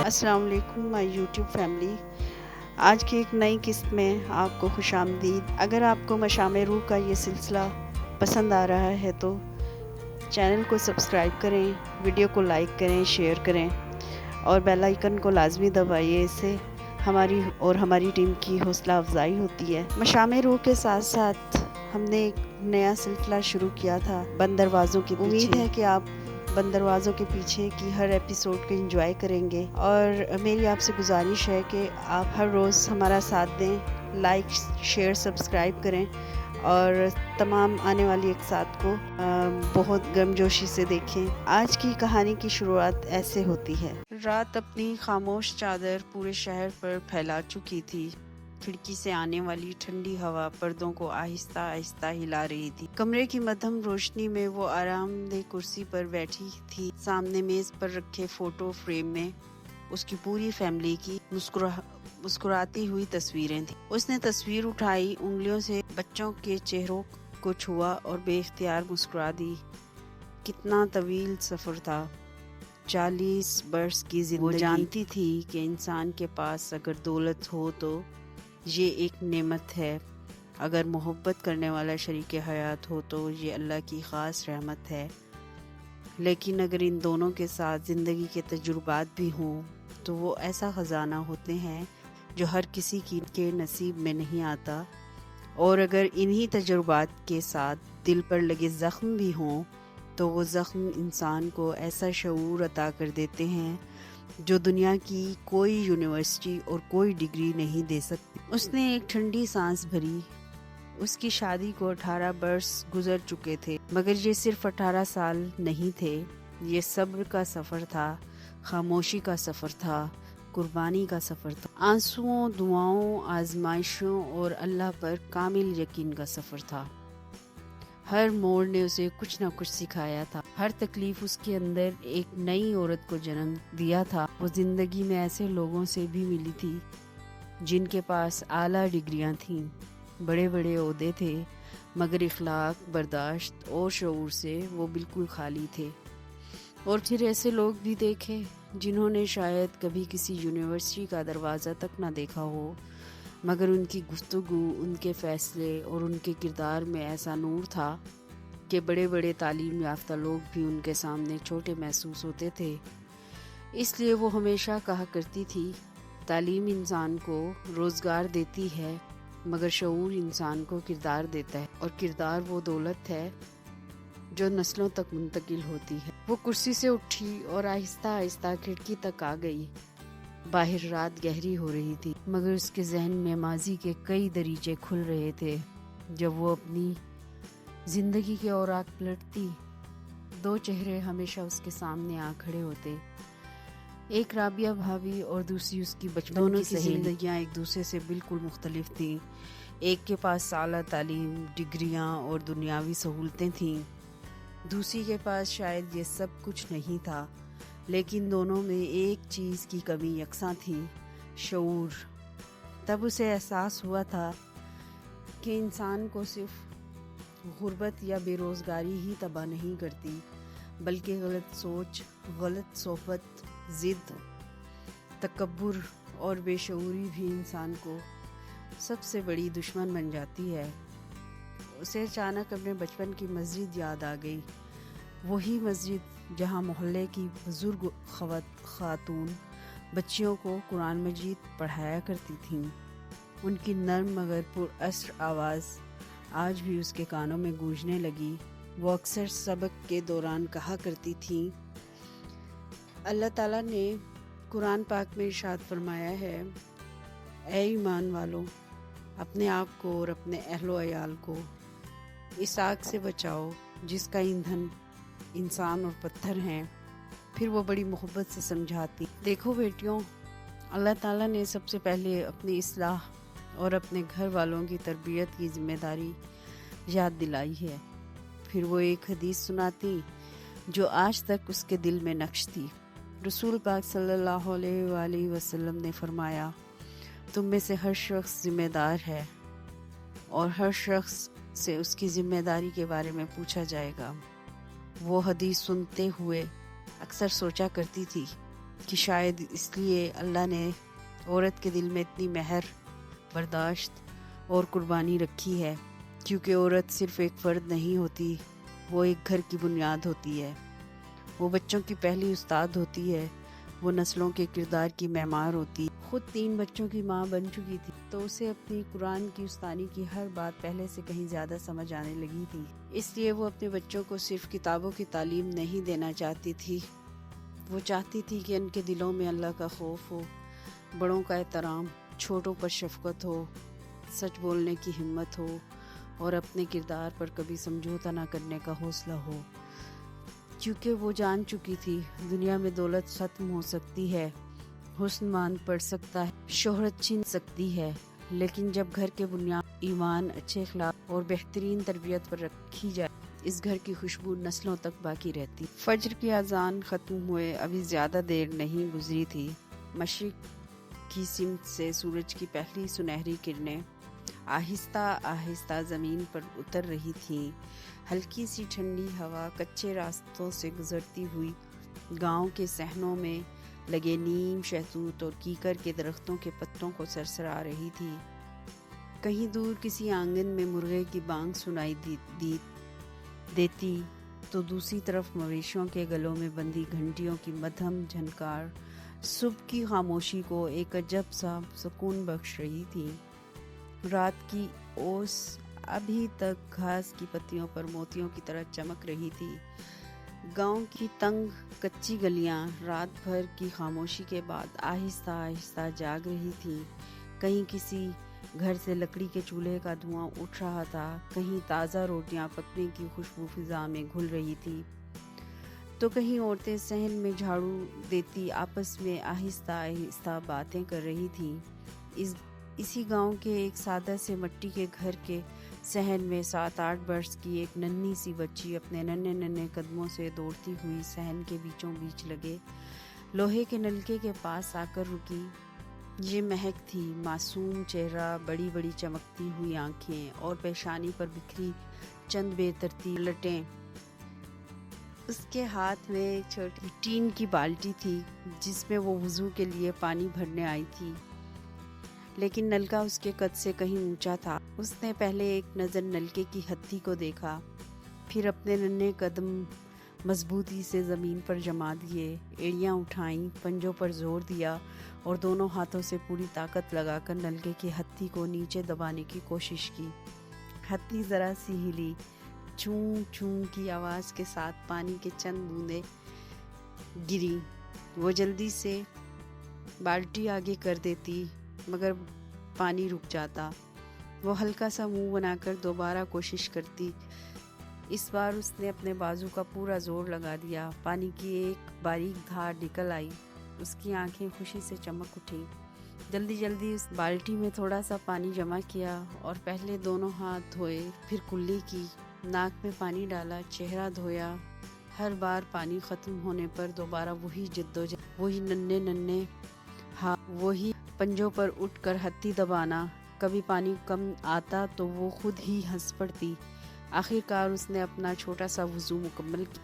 السلام علیکم مائی YouTube family, آج کی ایک نئی قسط میں آپ کو خوش آمدید۔ اگر آپ کو مشام روح کا یہ سلسلہ پسند آ رہا ہے تو چینل کو سبسکرائب کریں، ویڈیو کو لائک کریں، شیئر کریں اور بیل آئیکن کو لازمی دبائیے۔ اس سے ہماری ٹیم کی حوصلہ افزائی ہوتی ہے۔ مشام روح کے ساتھ ساتھ ہم نے ایک نیا سلسلہ شروع کیا تھا، بند دروازوں کے پیچھے۔ امید ہے کہ آپ بند دروازوں کے پیچھے کی ہر ایپیسوڈ کو انجوائے کریں گے، اور میری آپ سے گزارش ہے کہ آپ ہر روز ہمارا ساتھ دیں، لائک شیئر سبسکرائب کریں اور تمام آنے والی اقساط کو بہت گرمجوشی سے دیکھیں۔ آج کی کہانی کی شروعات ایسے ہوتی ہے۔ رات اپنی خاموش چادر پورے شہر پر پھیلا چکی تھی۔ کھڑکی سے آنے والی ٹھنڈی ہوا پردوں کو آہستہ آہستہ ہلا رہی تھی۔ کمرے کی مدھم روشنی میں وہ آرام دہ کرسی پر بیٹھی تھی۔ سامنے میز پر رکھے فوٹو فریم میں اس کی پوری فیملی کی مسکراتی ہوئی تصویریں تھیں۔ اس نے تصویر اٹھائی، انگلیوں سے بچوں کے چہروں کو چھوا اور بے اختیار مسکرا دی۔ کتنا طویل سفر تھا، 40 برس کی زندگی۔ وہ جانتی تھی کہ انسان کے پاس اگر دولت ہو تو یہ ایک نعمت ہے، اگر محبت کرنے والا شریک حیات ہو تو یہ اللہ کی خاص رحمت ہے، لیکن اگر ان دونوں کے ساتھ زندگی کے تجربات بھی ہوں تو وہ ایسا خزانہ ہوتے ہیں جو ہر کسی کے نصیب میں نہیں آتا، اور اگر انہی تجربات کے ساتھ دل پر لگے زخم بھی ہوں تو وہ زخم انسان کو ایسا شعور عطا کر دیتے ہیں جو دنیا کی کوئی یونیورسٹی اور کوئی ڈگری نہیں دے سکتی۔ اس نے ایک ٹھنڈی سانس بھری۔ اس کی شادی کو 18 برس گزر چکے تھے، مگر یہ صرف 18 سال نہیں تھے، یہ صبر کا سفر تھا، خاموشی کا سفر تھا، قربانی کا سفر تھا، آنسوؤں، دعاؤں، آزمائشوں اور اللہ پر کامل یقین کا سفر تھا۔ ہر موڑ نے اسے کچھ نہ کچھ سکھایا تھا، ہر تکلیف اس کے اندر ایک نئی عورت کو جنم دیا تھا۔ وہ زندگی میں ایسے لوگوں سے بھی ملی تھی جن کے پاس اعلیٰ ڈگریاں تھیں، بڑے بڑے عہدے تھے، مگر اخلاق، برداشت اور شعور سے وہ بالکل خالی تھے۔ اور پھر ایسے لوگ بھی دیکھے جنہوں نے شاید کبھی کسی یونیورسٹی کا دروازہ تک نہ دیکھا ہو، مگر ان کی گفتگو، ان کے فیصلے اور ان کے کردار میں ایسا نور تھا کہ بڑے بڑے تعلیم یافتہ لوگ بھی ان کے سامنے چھوٹے محسوس ہوتے تھے۔ اس لیے وہ ہمیشہ کہا کرتی تھی، تعلیم انسان کو روزگار دیتی ہے مگر شعور انسان کو کردار دیتا ہے، اور کردار وہ دولت ہے جو نسلوں تک منتقل ہوتی ہے۔ وہ کرسی سے اٹھی اور آہستہ آہستہ کھڑکی تک آ گئی۔ باہر رات گہری ہو رہی تھی، مگر اس کے ذہن میں ماضی کے کئی دریچے کھل رہے تھے۔ جب وہ اپنی زندگی کے اوراق پلٹتی، دو چہرے ہمیشہ اس کے سامنے آ کھڑے ہوتے، ایک رابعہ بھابھی اور دوسری اس کی بچپن دونوں کی کی سہیلی۔ زندگیاں ایک دوسرے سے بالکل مختلف تھیں۔ ایک کے پاس اعلیٰ تعلیم، ڈگریاں اور دنیاوی سہولتیں تھیں، دوسری کے پاس شاید یہ سب کچھ نہیں تھا، لیکن دونوں میں ایک چیز کی کمی یکساں تھی، شعور۔ تب اسے احساس ہوا تھا کہ انسان کو صرف غربت یا بے روزگاری ہی تباہ نہیں کرتی، بلکہ غلط سوچ، غلط صحبت، ضد، تکبر اور بے شعوری بھی انسان کو سب سے بڑی دشمن بن جاتی ہے۔ اسے اچانک اپنے بچپن کی مسجد یاد آ گئی، وہی مسجد جہاں محلے کی بزرگ خاتون بچیوں کو قرآن مجید پڑھایا کرتی تھیں۔ ان کی نرم مگر پر اثر آواز آج بھی اس کے کانوں میں گونجنے لگی۔ وہ اکثر سبق کے دوران کہا کرتی تھیں، اللہ تعالیٰ نے قرآن پاک میں ارشاد فرمایا ہے، اے ایمان والو، اپنے آپ کو اور اپنے اہل و عیال کو اس آگ سے بچاؤ جس کا ایندھن انسان اور پتھر ہیں۔ پھر وہ بڑی محبت سے سمجھاتی، دیکھو بیٹیوں، اللہ تعالیٰ نے سب سے پہلے اپنی اصلاح اور اپنے گھر والوں کی تربیت کی ذمہ داری یاد دلائی ہے۔ پھر وہ ایک حدیث سناتی جو آج تک اس کے دل میں نقش تھی۔ رسول پاک صلی اللہ علیہ وآلہ وسلم نے فرمایا، تم میں سے ہر شخص ذمہ دار ہے اور ہر شخص سے اس کی ذمہ داری کے بارے میں پوچھا جائے گا۔ وہ حدیث سنتے ہوئے اکثر سوچا کرتی تھی، کہ شاید اس لیے اللہ نے عورت کے دل میں اتنی مہر، برداشت اور قربانی رکھی ہے، کیونکہ عورت صرف ایک فرد نہیں ہوتی، وہ ایک گھر کی بنیاد ہوتی ہے، وہ بچوں کی پہلی استاد ہوتی ہے، وہ نسلوں کے کردار کی معمار ہوتی ہے۔ خود 3 بچوں کی ماں بن چکی تھی تو اسے اپنی قرآن کی استانی کی ہر بات پہلے سے کہیں زیادہ سمجھ آنے لگی تھی، اس لیے وہ اپنے بچوں کو صرف کتابوں کی تعلیم نہیں دینا چاہتی تھی، وہ چاہتی تھی کہ ان کے دلوں میں اللہ کا خوف ہو، بڑوں کا احترام، چھوٹوں پر شفقت ہو، سچ بولنے کی ہمت ہو اور اپنے کردار پر کبھی سمجھوتا نہ کرنے کا حوصلہ ہو، کیونکہ وہ جان چکی تھی دنیا میں دولت ختم ہو سکتی ہے، حسن مان پڑ سکتا ہے، شہرت چھین سکتی ہے، لیکن جب گھر کے بنیاد ایمان، اچھے اخلاق اور بہترین تربیت پر رکھی جائے، اس گھر کی خوشبو نسلوں تک باقی رہتی۔ فجر کی اذان ختم ہوئے ابھی زیادہ دیر نہیں گزری تھی، مشرق کی سمت سے سورج کی پہلی سنہری کرنیں آہستہ آہستہ زمین پر اتر رہی تھیں، ہلکی سی ٹھنڈی ہوا کچے راستوں سے گزرتی ہوئی گاؤں کے صحنوں میں لگے نیم، شہتوت اور کیکر کے درختوں کے پتوں کو سرسرا رہی تھی۔ کہیں دور کسی آنگن میں مرغے کی بانگ سنائی دیتی تو دوسری طرف مویشیوں کے گلوں میں بندھی گھنٹیوں کی مدھم جھنکار صبح کی خاموشی کو ایک عجب سا سکون بخش رہی تھی۔ رات کی اوس ابھی تک گھاس کی پتیوں پر موتیوں کی طرح چمک رہی تھی۔ گاؤں کی تنگ کچی گلیاں رات بھر کی خاموشی کے بعد آہستہ آہستہ جاگ رہی تھیں، کہیں کسی گھر سے لکڑی کے چولہے کا دھواں اٹھ رہا تھا، کہیں تازہ روٹیاں پکنے کی خوشبو فضا میں گھل رہی تھی، تو کہیں عورتیں صحن میں جھاڑو دیتی آپس میں آہستہ آہستہ باتیں کر رہی تھیں۔ اسی گاؤں کے ایک سادہ سے مٹی کے گھر کے صحن میں 7-8 برس کی ایک ننھی سی بچی اپنے ننھے قدموں سے دوڑتی ہوئی صحن کے بیچوں بیچ لگے لوہے کے نلکے کے پاس آ کر رکی۔ یہ مہک تھی، معصوم چہرہ، بڑی بڑی چمکتی ہوئی آنکھیں اور پیشانی پر بکھری چند بے ترتیب لٹیں۔ اس کے ہاتھ میں ایک چھوٹی ٹین کی بالٹی تھی جس میں وہ وضو کے لیے پانی بھرنے آئی تھی، لیکن نلکا اس کے قد سے کہیں اونچا تھا۔ اس نے پہلے ایک نظر نلکے کی ہتھی کو دیکھا، پھر اپنے ننھے قدم مضبوطی سے زمین پر جما دیے، ایڑیاں اٹھائیں، پنجوں پر زور دیا اور دونوں ہاتھوں سے پوری طاقت لگا کر نلکے کی ہتھی کو نیچے دبانے کی کوشش کی۔ ہتھی ذرا سی ہلی، چوں چوں کی آواز کے ساتھ پانی کے چند بوندیں گری۔ وہ جلدی سے بالٹی آگے کر دیتی مگر پانی رک جاتا۔ وہ ہلکا سا منہ بنا کر دوبارہ کوشش کرتی۔ اس بار اس نے اپنے بازو کا پورا زور لگا دیا، پانی کی ایک باریک دھار نکل آئی، اس کی آنکھیں خوشی سے چمک اٹھی۔ جلدی جلدی اس بالٹی میں تھوڑا سا پانی جمع کیا اور پہلے دونوں ہاتھ دھوئے، پھر کلی کی، ناک میں پانی ڈالا، چہرہ دھویا۔ ہر بار پانی ختم ہونے پر دوبارہ وہی جدوجہد، وہی ننھے ہاتھ، وہی پنجوں پر اٹھ کر ہتھی دبانا۔ کبھی پانی کم آتا تو وہ خود ہی ہنس پڑتی۔ آخر کار اس نے اپنا چھوٹا سا وضو مکمل کیا۔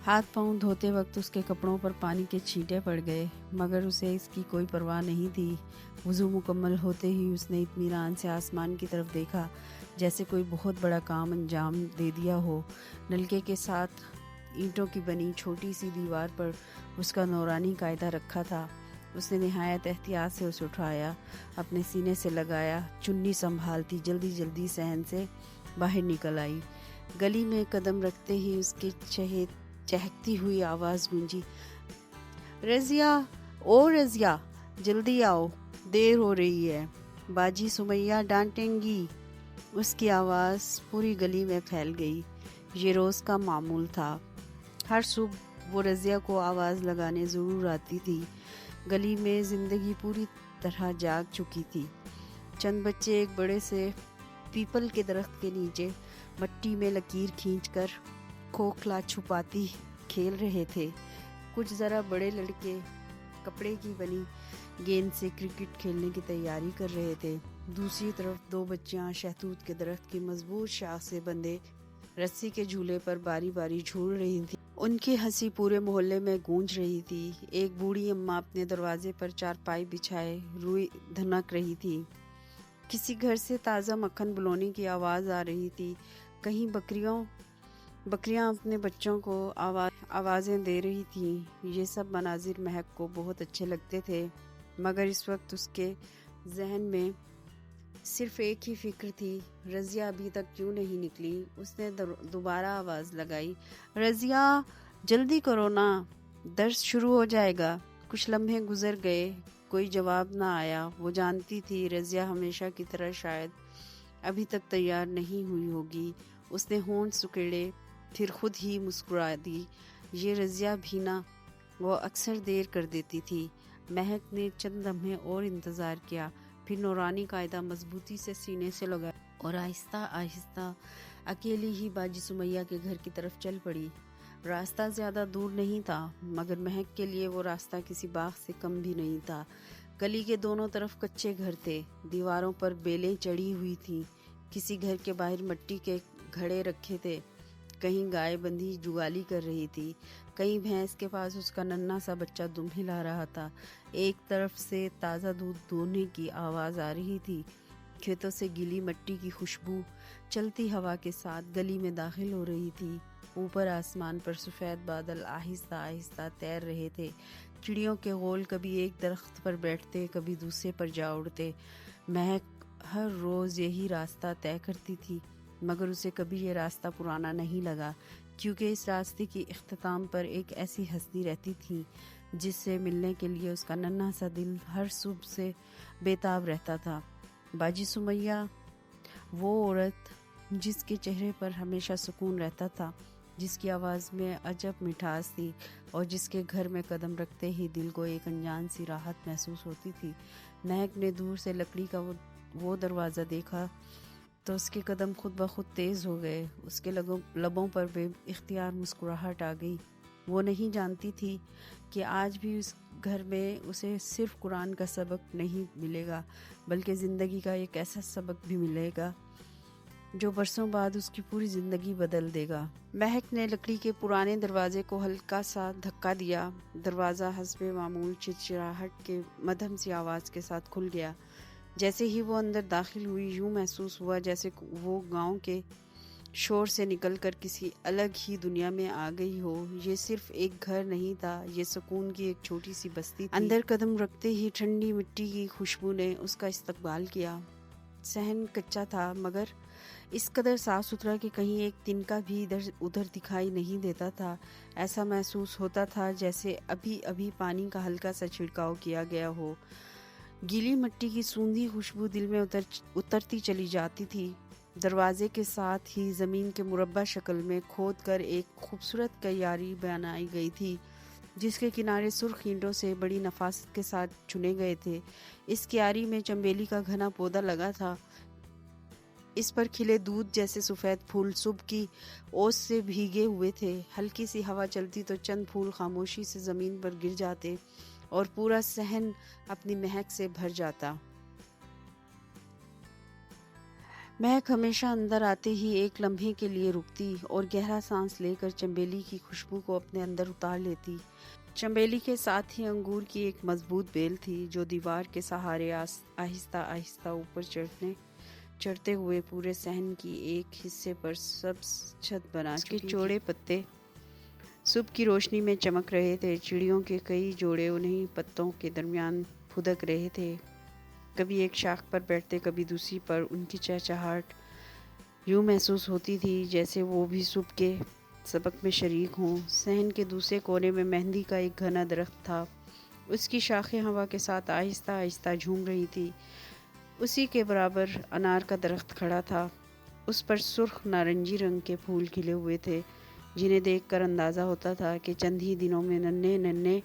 ہاتھ پاؤں دھوتے وقت اس کے کپڑوں پر پانی کے چھینٹے پڑ گئے مگر اسے اس کی کوئی پرواہ نہیں تھی۔ وضو مکمل ہوتے ہی اس نے اطمینان سے آسمان کی طرف دیکھا، جیسے کوئی بہت بڑا کام انجام دے دیا ہو۔ نلکے کے ساتھ اینٹوں کی بنی چھوٹی سی دیوار پر اس کا نورانی قاعدہ رکھا تھا۔ اس نے نہایت احتیاط سے اسے اٹھایا، اپنے سینے سے لگایا، چنی سنبھالتی جلدی جلدی صحن سے باہر نکل آئی۔ گلی میں قدم رکھتے ہی اس کی چہکتی ہوئی آواز گونجی، رضیہ، او رضیہ، جلدی آؤ، دیر ہو رہی ہے، باجی سمیہ ڈانٹیں گی۔ اس کی آواز پوری گلی میں پھیل گئی۔ یہ روز کا معمول تھا، ہر صبح وہ رضیہ کو آواز لگانے ضرور آتی تھی۔ گلی میں زندگی پوری طرح جاگ چکی تھی۔ چند بچے ایک بڑے سے پیپل کے درخت کے نیچے مٹی میں لکیر کھینچ کر کھوکھلا چھپاتی کھیل رہے تھے۔ کچھ ذرا بڑے لڑکے کپڑے کی بنی گیند سے کرکٹ کھیلنے کی تیاری کر رہے تھے۔ دوسری طرف 2 بچیاں شہتوت کے درخت کی مضبوط شاخ سے بندھے رسی کے جھولے پر باری باری جھول رہی تھیں۔ ان کی ہنسی پورے محلے میں گونج رہی تھی۔ ایک بوڑھی اماں اپنے دروازے پر چارپائی بچھائے روئی دھنک رہی تھی۔ کسی گھر سے تازہ مکھن بلونے کی آواز آ رہی تھی۔ کہیں بکریاں اپنے بچوں کو آوازیں دے رہی تھیں۔ یہ سب مناظر مہک کو بہت اچھے لگتے تھے، مگر اس وقت اس کے ذہن میں صرف ایک ہی فکر تھی، رضیہ ابھی تک کیوں نہیں نکلی؟ اس نے دوبارہ آواز لگائی، رضیہ جلدی کرو نا، درس شروع ہو جائے گا۔ کچھ لمحے گزر گئے، کوئی جواب نہ آیا۔ وہ جانتی تھی رضیہ ہمیشہ کی طرح شاید ابھی تک تیار نہیں ہوئی ہوگی۔ اس نے ہونٹ سکیڑے، پھر خود ہی مسکرا دی، یہ رضیہ بھی نہ، وہ اکثر دیر کر دیتی تھی۔ مہک نے چند لمحے اور انتظار کیا، پھر نورانی قاعدہ مضبوطی سے سینے سے لگا اور آہستہ آہستہ اکیلی ہی باجی سمیہ کے گھر کی طرف چل پڑی۔ راستہ زیادہ دور نہیں تھا، مگر مہک کے لیے وہ راستہ کسی باغ سے کم بھی نہیں تھا۔ گلی کے دونوں طرف کچے گھر تھے، دیواروں پر بیلیں چڑھی ہوئی تھیں۔ کسی گھر کے باہر مٹی کے گھڑے رکھے تھے، کہیں گائے بندھی جگالی کر رہی تھی، کہیں بھینس کے پاس اس کا ننھا سا بچہ دم ہلا رہا تھا۔ ایک طرف سے تازہ دودھ دوہنے کی آواز آ رہی تھی، کھیتوں سے گیلی مٹی کی خوشبو چلتی ہوا کے ساتھ گلی میں داخل ہو رہی تھی۔ اوپر آسمان پر سفید بادل آہستہ آہستہ تیر رہے تھے۔ چڑیوں کے غول کبھی ایک درخت پر بیٹھتے، کبھی دوسرے پر جا اڑتے۔ مہک ہر روز یہی راستہ طے کرتی تھی، مگر اسے کبھی یہ راستہ پرانا نہیں لگا، کیونکہ اس راستے کی اختتام پر ایک ایسی ہستی رہتی تھی جس سے ملنے کے لیے اس کا ننھا سا دل ہر صبح سے بے تاب رہتا تھا۔ باجی سمیہ، وہ عورت جس کے چہرے پر ہمیشہ سکون رہتا تھا، جس کی آواز میں عجب مٹھاس تھی، اور جس کے گھر میں قدم رکھتے ہی دل کو ایک انجان سی راحت محسوس ہوتی تھی۔ مہک نے دور سے لکڑی کا وہ دروازہ دیکھا تو اس کے قدم خود بخود تیز ہو گئے۔ اس کے لبوں پر بے اختیار مسکراہٹ آ گئی۔ وہ نہیں جانتی تھی کہ آج بھی اس گھر میں اسے صرف قرآن کا سبق نہیں ملے گا، بلکہ زندگی کا ایک ایسا سبق بھی ملے گا جو برسوں بعد اس کی پوری زندگی بدل دے گا۔ مہک نے لکڑی کے پرانے دروازے کو ہلکا سا دھکا دیا۔ دروازہ حسب معمول چرچراہٹ کے مدھم سی آواز کے ساتھ کھل گیا۔ جیسے ہی وہ اندر داخل ہوئی، یوں محسوس ہوا جیسے وہ گاؤں کے شور سے نکل کر کسی الگ ہی دنیا میں آ گئی ہو۔ یہ صرف ایک گھر نہیں تھا، یہ سکون کی ایک چھوٹی سی بستی تھی۔ اندر قدم رکھتے ہی ٹھنڈی مٹی کی خوشبو نے اس کا استقبال کیا۔ صحن کچا تھا، مگر اس قدر صاف ستھرا کہ کہیں ایک تنکا بھی ادھر ادھر دکھائی نہیں دیتا تھا۔ ایسا محسوس ہوتا تھا جیسے ابھی ابھی پانی کا ہلکا سا چھڑکاؤ کیا گیا ہو۔ گیلی مٹی کی سوندھی خوشبو دل میں اترتی چلی جاتی تھی۔ دروازے کے ساتھ ہی زمین کے مربع شکل میں کھود کر ایک خوبصورت کیاری بنائی گئی تھی، جس کے کنارے سرخ اینٹوں سے بڑی نفاست کے ساتھ چنے گئے تھے۔ اس کیاری میں چنبیلی کا گھنا پودا لگا تھا۔ اس پر کھلے دودھ جیسے سفید پھول صبح کی اوس سے بھیگے ہوئے تھے۔ ہلکی سی ہوا چلتی تو چند پھول خاموشی سے زمین پر گر جاتے اور پورا صحن اپنی مہک سے بھر جاتا۔ مہک ہمیشہ اندر آتے ہی ایک لمحے کے لیے رکتی اور گہرا سانس لے کر چنبیلی کی خوشبو کو اپنے اندر اتار لیتی۔ چنبیلی کے ساتھ ہی انگور کی ایک مضبوط بیل تھی جو دیوار کے سہارے آہستہ آہستہ اوپر چڑھتے ہوئے پورے صحن کی ایک حصے پر سبز چھت بنا چکی تھی۔ اس کے چوڑے پتے صبح کی روشنی میں چمک رہے تھے۔ چڑیوں کے کئی جوڑے انہیں پتوں کے درمیان پھدک رہے تھے، کبھی ایک شاخ پر بیٹھتے، کبھی دوسری پر۔ ان کی چہچہاہٹ یوں محسوس ہوتی تھی جیسے وہ بھی صبح کے سبق میں شریک ہوں۔ صحن کے دوسرے کونے میں مہندی کا ایک گھنا درخت تھا، اس کی شاخیں ہوا کے ساتھ آہستہ آہستہ جھوم رہی تھی۔ اسی کے برابر انار کا درخت کھڑا تھا، اس پر سرخ نارنجی رنگ کے پھول کھلے ہوئے تھے، جنہیں دیکھ کر اندازہ ہوتا تھا کہ چند ہی دنوں میں ننھے ننھے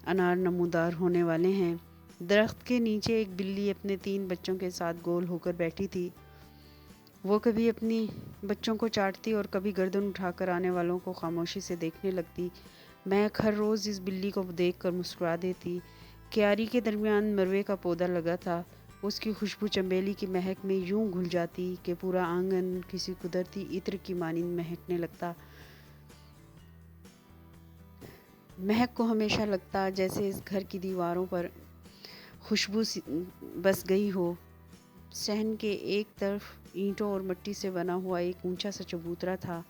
انار نمودار ہونے والے ہیں۔ درخت کے نیچے ایک بلی اپنے 3 بچوں کے ساتھ گول ہو کر بیٹھی تھی۔ وہ کبھی اپنی بچوں کو چاٹتی اور کبھی گردن اٹھا کر آنے والوں کو خاموشی سے دیکھنے لگتی۔ مہک ہر روز اس بلی کو دیکھ کر مسکرا دیتی۔ کیاری کے درمیان مروے کا پودا لگا تھا، اس کی خوشبو چنبیلی کی مہک میں یوں گھل جاتی کہ پورا آنگن کسی قدرتی عطر کی مانند مہکنے لگتا۔ مہک کو ہمیشہ لگتا جیسے اس گھر کی دیواروں پر خوشبو بس گئی ہو۔ صحن کے ایک طرف اینٹوں اور مٹی سے بنا ہوا ایک اونچا سا چبوترا تھا۔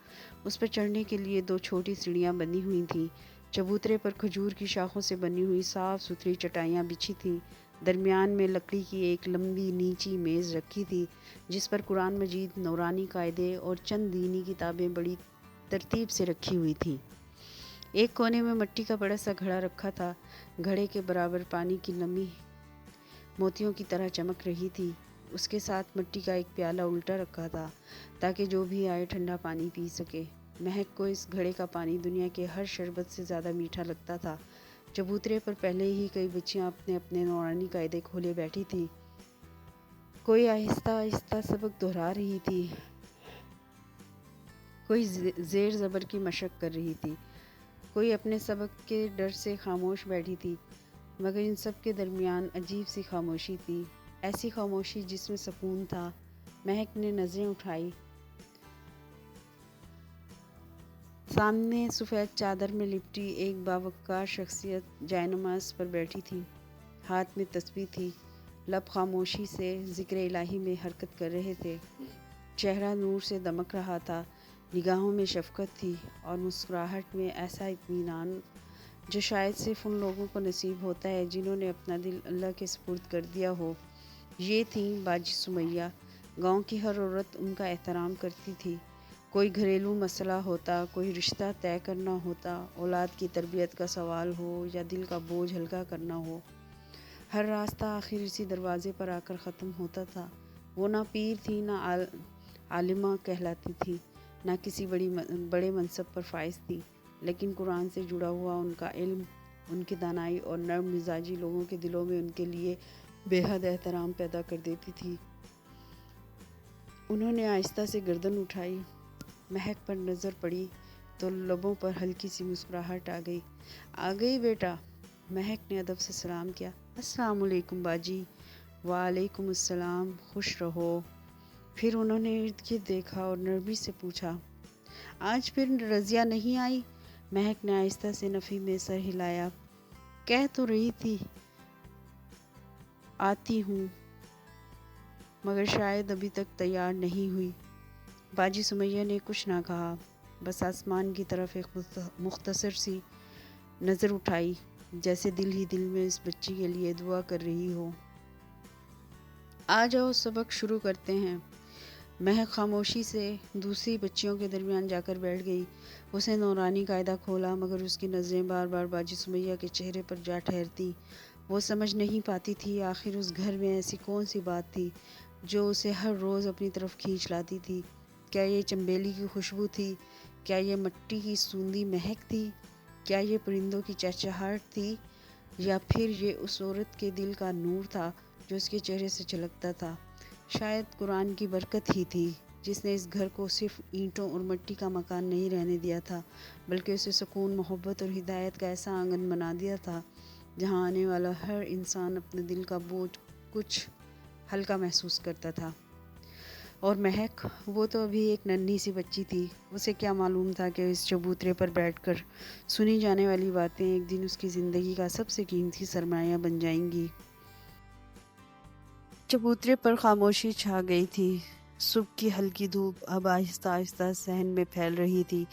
اس پر چڑھنے کے لیے 2 چھوٹی سیڑھیاں بنی ہوئی تھیں۔ چبوترے پر کھجور کی شاخوں سے بنی ہوئی صاف ستھری چٹائیاں بچھی تھیں۔ درمیان میں لکڑی کی ایک لمبی نیچی میز رکھی تھی جس پر قرآن مجید، نورانی قاعدے اور چند دینی کتابیں بڑی ترتیب سے رکھی ہوئی تھیں۔ ایک کونے میں مٹی کا بڑا سا گھڑا رکھا تھا۔ گھڑے کے برابر پانی کی نمی موتیوں کی طرح چمک رہی تھی۔ اس کے ساتھ مٹی کا ایک پیالہ الٹا رکھا تھا تاکہ جو بھی آئے ٹھنڈا پانی پی سکے۔ مہک کو اس گھڑے کا پانی دنیا کے ہر شربت سے زیادہ میٹھا لگتا تھا۔ چبوترے پر پہلے ہی کئی بچیاں اپنے اپنے نورانی قاعدے کھولے بیٹھی تھیں۔ کوئی آہستہ آہستہ سبق دہرا رہی تھی، کوئی زیر زبر کی مشق کر رہی تھی، کوئی اپنے سبق کے ڈر سے خاموش بیٹھی تھی، مگر ان سب کے درمیان عجیب سی خاموشی تھی، ایسی خاموشی جس میں سکون تھا۔ مہک نے نظریں اٹھائی۔ سامنے سفید چادر میں لپٹی ایک باوقار شخصیت جائے نماز پر بیٹھی تھی۔ ہاتھ میں تسبیح تھی، لب خاموشی سے ذکر الہی میں حرکت کر رہے تھے۔ چہرہ نور سے دمک رہا تھا، نگاہوں میں شفقت تھی اور مسکراہٹ میں ایسا اطمینان جو شاید صرف ان لوگوں کو نصیب ہوتا ہے جنہوں نے اپنا دل اللہ کے سپرد کر دیا ہو۔ یہ تھیں باجی سمیہ۔ گاؤں کی ہر عورت ان کا احترام کرتی تھی۔ کوئی گھریلو مسئلہ ہوتا، کوئی رشتہ طے کرنا ہوتا، اولاد کی تربیت کا سوال ہو یا دل کا بوجھ ہلکا کرنا ہو، ہر راستہ آخر اسی دروازے پر آ کر ختم ہوتا تھا۔ وہ نہ پیر تھی، نہ عالمہ کہلاتی تھی، نہ کسی بڑے منصب پر فائز تھی، لیکن قرآن سے جڑا ہوا ان کا علم، ان کی دانائی اور نرم مزاجی لوگوں کے دلوں میں ان کے لیے بے حد احترام پیدا کر دیتی تھی۔ انہوں نے آہستہ سے گردن اٹھائی۔ مہک پر نظر پڑی تو لبوں پر ہلکی سی مسکراہٹ آ گئی۔ آ گئی بیٹا؟ مہک نے ادب سے سلام کیا۔ السلام علیکم باجی۔ وعلیکم السلام، خوش رہو۔ پھر انہوں نے ارد گرد دیکھا اور نرمی سے پوچھا، آج پھر رضیہ نہیں آئی؟ مہک نے آہستہ سے نفی میں سر ہلایا۔ کہہ تو رہی تھی آتی ہوں، مگر شاید ابھی تک تیار نہیں ہوئی۔ باجی سمیہ نے کچھ نہ کہا، بس آسمان کی طرف ایک مختصر سی نظر اٹھائی، جیسے دل ہی دل میں اس بچی کے لیے دعا کر رہی ہو۔ آ جاؤ، سبق شروع کرتے ہیں۔ مہک خاموشی سے دوسری بچیوں کے درمیان جا کر بیٹھ گئی۔ اس نے نورانی قاعدہ کھولا، مگر اس کی نظریں بار بار باجی سمیہ کے چہرے پر جا ٹھہرتی۔ وہ سمجھ نہیں پاتی تھی آخر اس گھر میں ایسی کون سی بات تھی جو اسے ہر روز اپنی طرف کھینچ لاتی تھی۔ کیا یہ چنبیلی کی خوشبو تھی؟ کیا یہ مٹی کی سوندھی مہک تھی؟ کیا یہ پرندوں کی چہچہاہٹ تھی؟ یا پھر یہ اس عورت کے دل کا نور تھا جو اس کے چہرے سے جھلکتا تھا؟ شاید قرآن کی برکت ہی تھی جس نے اس گھر کو صرف اینٹوں اور مٹی کا مکان نہیں رہنے دیا تھا، بلکہ اسے سکون، محبت اور ہدایت کا ایسا آنگن بنا دیا تھا جہاں آنے والا ہر انسان اپنے دل کا بوجھ کچھ ہلکا محسوس کرتا تھا۔ اور مہک، وہ تو ابھی ایک ننھی سی بچی تھی۔ اسے کیا معلوم تھا کہ اس چبوترے پر بیٹھ کر سنی جانے والی باتیں ایک دن اس کی زندگی کا سب سے قیمتی سرمایہ بن جائیں گی۔ چبوترے پر خاموشی چھا گئی تھی۔ صبح کی ہلکی دھوپ اب آہستہ آہستہ صحن میں پھیل رہی تھی۔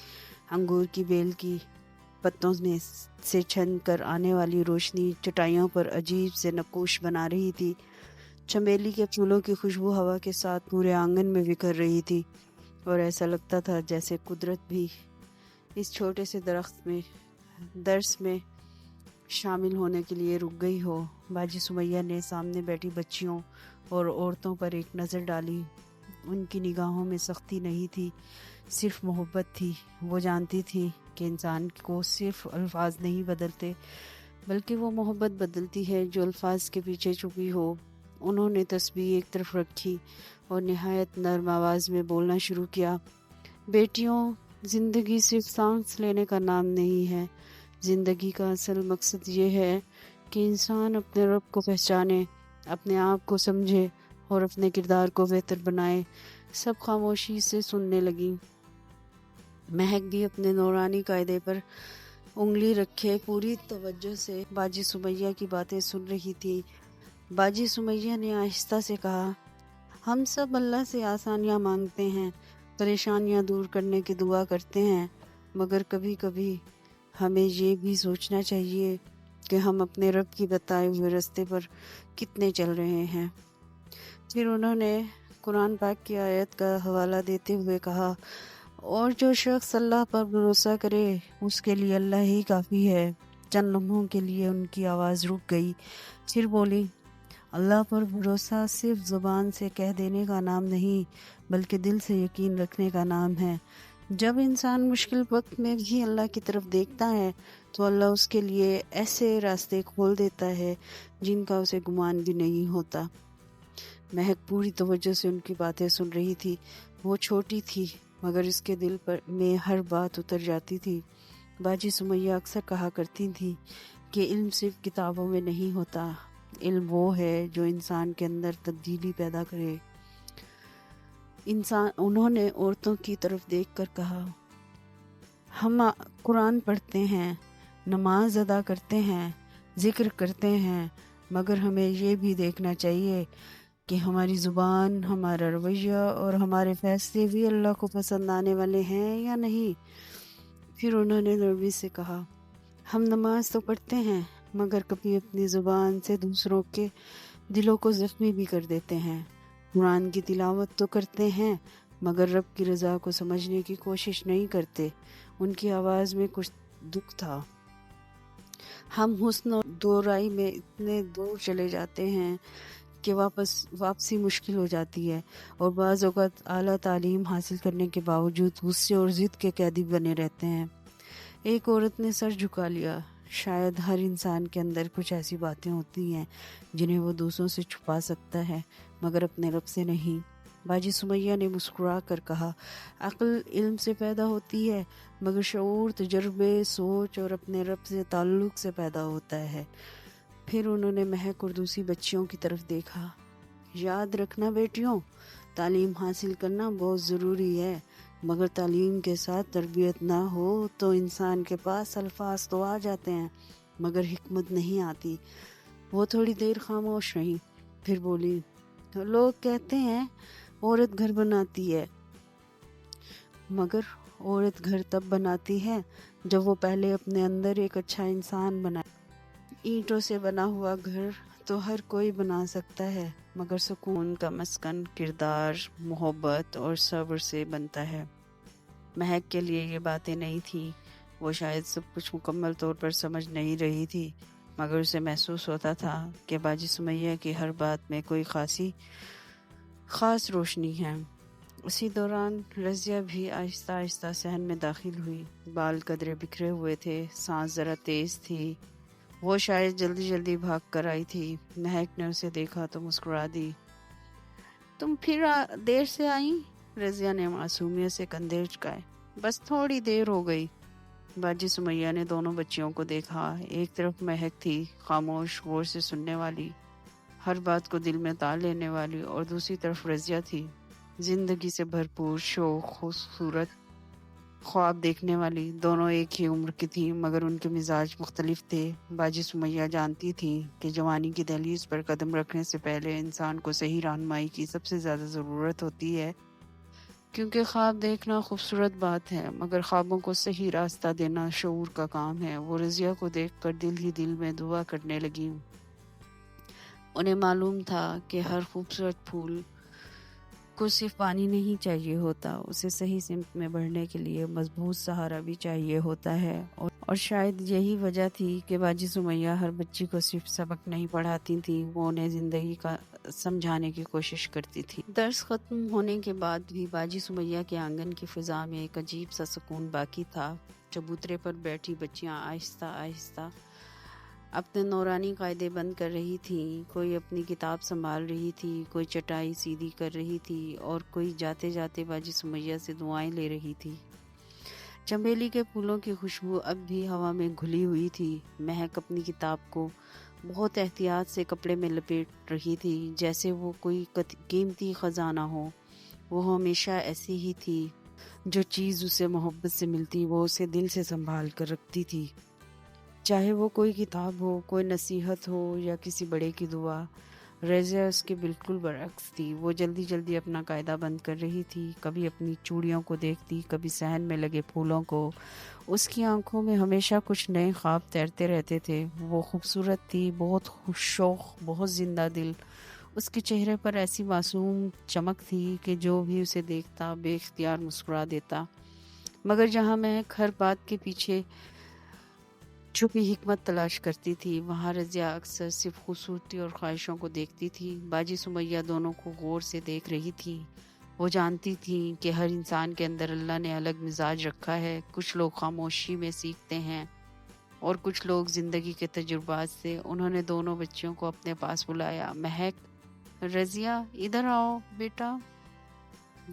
انگور کی بیل کی پتوں میں سے چھن کر آنے والی روشنی چٹائیوں پر عجیب سے نقوش بنا رہی تھی۔ چمیلی کے پھولوں کی خوشبو ہوا کے ساتھ پورے آنگن میں بکھر رہی تھی اور ایسا لگتا تھا جیسے قدرت بھی اس چھوٹے سے درس میں شامل ہونے کے لیے رک گئی ہو۔ باجی سمیہ نے سامنے بیٹھی بچیوں اور عورتوں پر ایک نظر ڈالی۔ ان کی نگاہوں میں سختی نہیں تھی، صرف محبت تھی۔ وہ جانتی تھی کہ انسان کو صرف الفاظ نہیں بدلتے، بلکہ وہ محبت بدلتی ہے جو الفاظ کے پیچھے چھپی ہو۔ انہوں نے تسبیح ایک طرف رکھی اور نہایت نرم آواز میں بولنا شروع کیا۔ بیٹیوں، زندگی صرف سانس لینے کا نام نہیں ہے۔ زندگی کا اصل مقصد یہ ہے کہ انسان اپنے رب کو پہچانے، اپنے آپ کو سمجھے اور اپنے کردار کو بہتر بنائے۔ سب خاموشی سے سننے لگیں۔ مہک بھی اپنے نورانی قاعدے پر انگلی رکھے پوری توجہ سے باجی سمیہ کی باتیں سن رہی تھی۔ باجی سمیہ نے آہستہ سے کہا، ہم سب اللہ سے آسانیاں مانگتے ہیں، پریشانیاں دور کرنے کی دعا کرتے ہیں، مگر کبھی کبھی ہمیں یہ بھی سوچنا چاہیے کہ ہم اپنے رب کی بتائے ہوئے راستے پر کتنے چل رہے ہیں۔ پھر انہوں نے قرآن پاک کی آیت کا حوالہ دیتے ہوئے کہا، اور جو شخص اللہ پر بھروسہ کرے اس کے لیے اللہ ہی کافی ہے۔ چند لمحوں کے لیے ان کی آواز رک گئی، پھر بولی، اللہ پر بھروسہ صرف زبان سے کہہ دینے کا نام نہیں بلکہ دل سے یقین رکھنے کا نام ہے۔ جب انسان مشکل وقت میں بھی اللہ کی طرف دیکھتا ہے تو اللہ اس کے لیے ایسے راستے کھول دیتا ہے جن کا اسے گمان بھی نہیں ہوتا۔ مہک پوری توجہ سے ان کی باتیں سن رہی تھی۔ وہ چھوٹی تھی مگر اس کے دل میں ہر بات اتر جاتی تھی۔ باجی سمیہ اکثر کہا کرتی تھی کہ علم صرف کتابوں میں نہیں ہوتا، علم وہ ہے جو انسان کے اندر تبدیلی پیدا کرے۔ انہوں نے عورتوں کی طرف دیکھ کر کہا، ہم قرآن پڑھتے ہیں، نماز ادا کرتے ہیں، ذکر کرتے ہیں، مگر ہمیں یہ بھی دیکھنا چاہیے کہ ہماری زبان، ہمارا رویہ اور ہمارے فیصلے بھی اللہ کو پسند آنے والے ہیں یا نہیں۔ پھر انہوں نے نرمی سے کہا، ہم نماز تو پڑھتے ہیں مگر کبھی اپنی زبان سے دوسروں کے دلوں کو زخمی بھی کر دیتے ہیں۔ قرآن کی تلاوت تو کرتے ہیں مگر رب کی رضا کو سمجھنے کی کوشش نہیں کرتے۔ ان کی آواز میں کچھ دکھ تھا۔ ہم حسن اور دورائی میں اتنے دور چلے جاتے ہیں کہ واپسی مشکل ہو جاتی ہے، اور بعض اوقات اعلیٰ تعلیم حاصل کرنے کے باوجود غصے اور ضد کے قیدی بنے رہتے ہیں۔ ایک عورت نے سر جھکا لیا۔ شاید ہر انسان کے اندر کچھ ایسی باتیں ہوتی ہیں جنہیں وہ دوسروں سے چھپا سکتا ہے مگر اپنے رب سے نہیں۔ باجی سمیہ نے مسکرا کر کہا، عقل علم سے پیدا ہوتی ہے مگر شعور تجربے، سوچ اور اپنے رب سے تعلق سے پیدا ہوتا ہے۔ پھر انہوں نے مہک اور دوسری بچیوں کی طرف دیکھا، یاد رکھنا بیٹیوں، تعلیم حاصل کرنا بہت ضروری ہے مگر تعلیم کے ساتھ تربیت نہ ہو تو انسان کے پاس الفاظ تو آ جاتے ہیں مگر حکمت نہیں آتی۔ وہ تھوڑی دیر خاموش رہی، پھر بولی، لوگ کہتے ہیں عورت گھر بناتی ہے مگر عورت گھر تب بناتی ہے جب وہ پہلے اپنے اندر ایک اچھا انسان بنائے۔ اینٹوں سے بنا ہوا گھر تو ہر کوئی بنا سکتا ہے مگر سکون کا مسکن کردار، محبت اور صبر سے بنتا ہے۔ مہک کے لیے یہ باتیں نہیں تھیں، وہ شاید سب کچھ مکمل طور پر سمجھ نہیں رہی تھی مگر اسے محسوس ہوتا تھا کہ باجی سمیہ کی ہر بات میں کوئی خاص روشنی ہے۔ اسی دوران رضیہ بھی آہستہ آہستہ صحن میں داخل ہوئی۔ بال قدرے بکھرے ہوئے تھے، سانس ذرا تیز تھی، وہ شاید جلدی جلدی بھاگ کر آئی تھی۔ مہک نے اسے دیکھا تو مسکرا دی، تم پھر دیر سے آئیں؟ رضیہ نے معصومیت سے کندھے اچکائے، بس تھوڑی دیر ہو گئی۔ باجی سمیہ نے دونوں بچیوں کو دیکھا، ایک طرف مہک تھی، خاموش، غور سے سننے والی، ہر بات کو دل میں تال لینے والی، اور دوسری طرف رضیہ تھی، زندگی سے بھرپور، شوق، خوبصورت خواب دیکھنے والی۔ دونوں ایک ہی عمر کی تھیں مگر ان کے مزاج مختلف تھے۔ باجی سمیہ جانتی تھی کہ جوانی کی دہلیز پر قدم رکھنے سے پہلے انسان کو صحیح رہنمائی کی سب سے زیادہ ضرورت ہوتی ہے، کیونکہ خواب دیکھنا خوبصورت بات ہے مگر خوابوں کو صحیح راستہ دینا شعور کا کام ہے۔ وہ رضیہ کو دیکھ کر دل ہی دل میں دعا کرنے لگی۔ انہیں معلوم تھا کہ ہر خوبصورت پھول کو صرف پانی نہیں چاہیے ہوتا، اسے صحیح سمت میں بڑھنے کے لیے مضبوط سہارا بھی چاہیے ہوتا ہے، اور شاید یہی وجہ تھی کہ باجی سمیہ ہر بچی کو صرف سبق نہیں پڑھاتی تھی، وہ انہیں زندگی کا سمجھانے کی کوشش کرتی تھی۔ درس ختم ہونے کے بعد بھی باجی سمیہ کے آنگن کی فضا میں ایک عجیب سا سکون باقی تھا۔ چبوترے پر بیٹھی بچیاں آہستہ آہستہ اپنے نورانی قاعدے بند کر رہی تھیں، کوئی اپنی کتاب سنبھال رہی تھی، کوئی چٹائی سیدھی کر رہی تھی اور کوئی جاتے جاتے باجی سمیہ سے دعائیں لے رہی تھی۔ چنبیلی کے پھولوں کی خوشبو اب بھی ہوا میں گھلی ہوئی تھی۔ مہک اپنی کتاب کو بہت احتیاط سے کپڑے میں لپیٹ رہی تھی جیسے وہ کوئی قیمتی خزانہ ہو۔ وہ ہمیشہ ایسی ہی تھی، جو چیز اسے محبت سے ملتی وہ اسے دل سے سنبھال کر رکھتی تھی، چاہے وہ کوئی کتاب ہو، کوئی نصیحت ہو یا کسی بڑے کی دعا۔ رضیہ اس کے بالکل برعکس تھی، وہ جلدی جلدی اپنا قاعدہ بند کر رہی تھی، کبھی اپنی چوڑیوں کو دیکھتی، کبھی صحن میں لگے پھولوں کو۔ اس کی آنکھوں میں ہمیشہ کچھ نئے خواب تیرتے رہتے تھے۔ وہ خوبصورت تھی، بہت خوش شوق، بہت زندہ دل۔ اس کے چہرے پر ایسی معصوم چمک تھی کہ جو بھی اسے دیکھتا بے اختیار مسکرا دیتا۔ مگر جہاں مہک ہر بات کے پیچھے چھپی حکمت تلاش کرتی تھی، وہاں رضیہ اکثر صرف خوبصورتی اور خواہشوں کو دیکھتی تھی۔ باجی سمیہ دونوں کو غور سے دیکھ رہی تھی۔ وہ جانتی تھی کہ ہر انسان کے اندر اللہ نے الگ مزاج رکھا ہے۔ کچھ لوگ خاموشی میں سیکھتے ہیں اور کچھ لوگ زندگی کے تجربات سے۔ انہوں نے دونوں بچیوں کو اپنے پاس بلایا۔ مہک، رضیہ ادھر آؤ بیٹا۔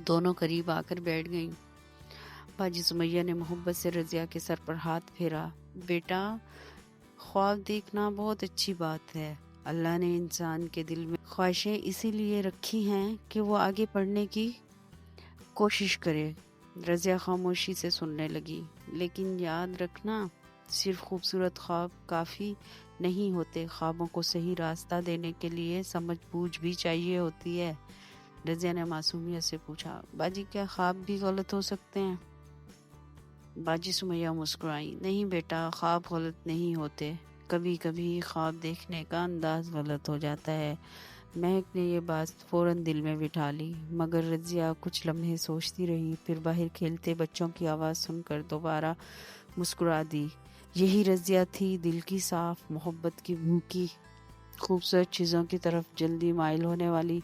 دونوں قریب آ کر بیٹھ گئیں۔ باجی سمیہ نے محبت سے رضیہ کے سر پر ہاتھ پھیرا۔ بیٹا، خواب دیکھنا بہت اچھی بات ہے۔ اللہ نے انسان کے دل میں خواہشیں اسی لیے رکھی ہیں کہ وہ آگے بڑھنے کی کوشش کرے۔ رضیہ خاموشی سے سننے لگی۔ لیکن یاد رکھنا، صرف خوبصورت خواب کافی نہیں ہوتے، خوابوں کو صحیح راستہ دینے کے لیے سمجھ بوجھ بھی چاہیے ہوتی ہے۔ رضیہ نے معصومیت سے پوچھا، باجی کیا خواب بھی غلط ہو سکتے ہیں؟ باجی سمیہ مسکرائی، نہیں بیٹا، خواب غلط نہیں ہوتے، کبھی کبھی خواب دیکھنے کا انداز غلط ہو جاتا ہے۔ مہک نے یہ بات فوراً دل میں بٹھا لی، مگر رضیہ کچھ لمحے سوچتی رہی، پھر باہر کھیلتے بچوں کی آواز سن کر دوبارہ مسکرا دی۔ یہی رضیہ تھی، دل کی صاف، محبت کی بھوکی، خوبصورت چیزوں کی طرف جلدی مائل ہونے والی۔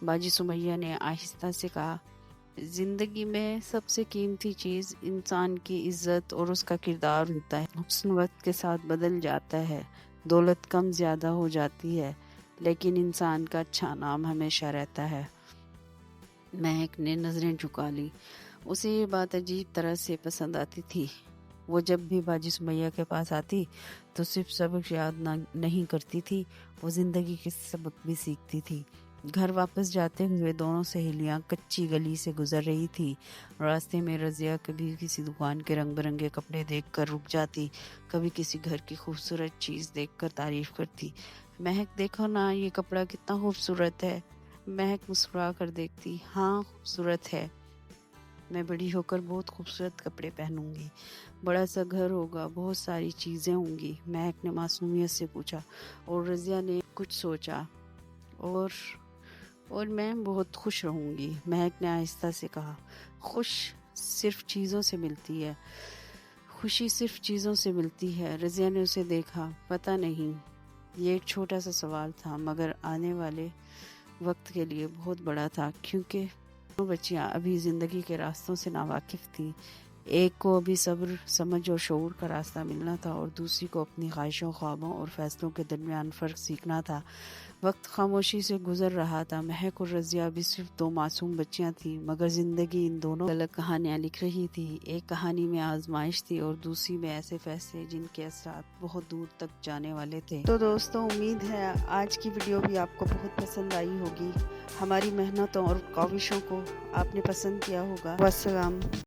باجی سمیہ نے آہستہ سے کہا، زندگی میں سب سے قیمتی چیز انسان کی عزت اور اس کا کردار ہوتا ہے۔ حسن وقت کے ساتھ بدل جاتا ہے، دولت کم زیادہ ہو جاتی ہے، لیکن انسان کا اچھا نام ہمیشہ رہتا ہے۔ مہک نے نظریں جھکا لی۔ اسے یہ بات عجیب طرح سے پسند آتی تھی۔ وہ جب بھی باجی سمیہ کے پاس آتی تو صرف سبق یاد نہیں کرتی تھی، وہ زندگی کے سبق بھی سیکھتی تھی۔ گھر واپس جاتے ہوئے دونوں سہیلیاں کچی گلی سے گزر رہی تھی۔ راستے میں رضیہ کبھی کسی دکان کے رنگ برنگے کپڑے دیکھ کر رک جاتی، کبھی کسی گھر کی خوبصورت چیز دیکھ کر تعریف کرتی۔ مہک دیکھو نا، یہ کپڑا کتنا خوبصورت ہے۔ مہک مسکرا کر دیکھتی، ہاں خوبصورت ہے، میں بڑی ہو کر بہت خوبصورت کپڑے پہنوں گی، بڑا سا گھر ہوگا، بہت ساری چیزیں ہوں گی۔ مہک نے معصومیت سے پوچھا، اور رضیہ نے کچھ سوچا، اور میں بہت خوش رہوں گی۔ مہک نے آہستہ سے کہا، خوش صرف چیزوں سے ملتی ہے، خوشی صرف چیزوں سے ملتی ہے۔ رضیہ نے اسے دیکھا، پتہ نہیں، یہ ایک چھوٹا سا سوال تھا، مگر آنے والے وقت کے لیے بہت بڑا تھا، کیونکہ دونوں بچیاں ابھی زندگی کے راستوں سے ناواقف تھیں۔ ایک کو ابھی صبر، سمجھ اور شعور کا راستہ ملنا تھا، اور دوسری کو اپنی خواہشوں، خوابوں اور فیصلوں کے درمیان فرق سیکھنا تھا۔ وقت خاموشی سے گزر رہا تھا۔ مہک اور رضیہ ابھی صرف دو معصوم بچیاں تھیں، مگر زندگی ان دونوں الگ کہانیاں لکھ رہی تھی۔ ایک کہانی میں آزمائش تھی اور دوسری میں ایسے فیصلے جن کے اثرات بہت دور تک جانے والے تھے۔ تو دوستوں، امید ہے آج کی ویڈیو بھی آپ کو بہت پسند آئی ہوگی۔ ہماری محنتوں اور کاوشوں کو آپ نے پسند کیا ہوگا۔ والسلام۔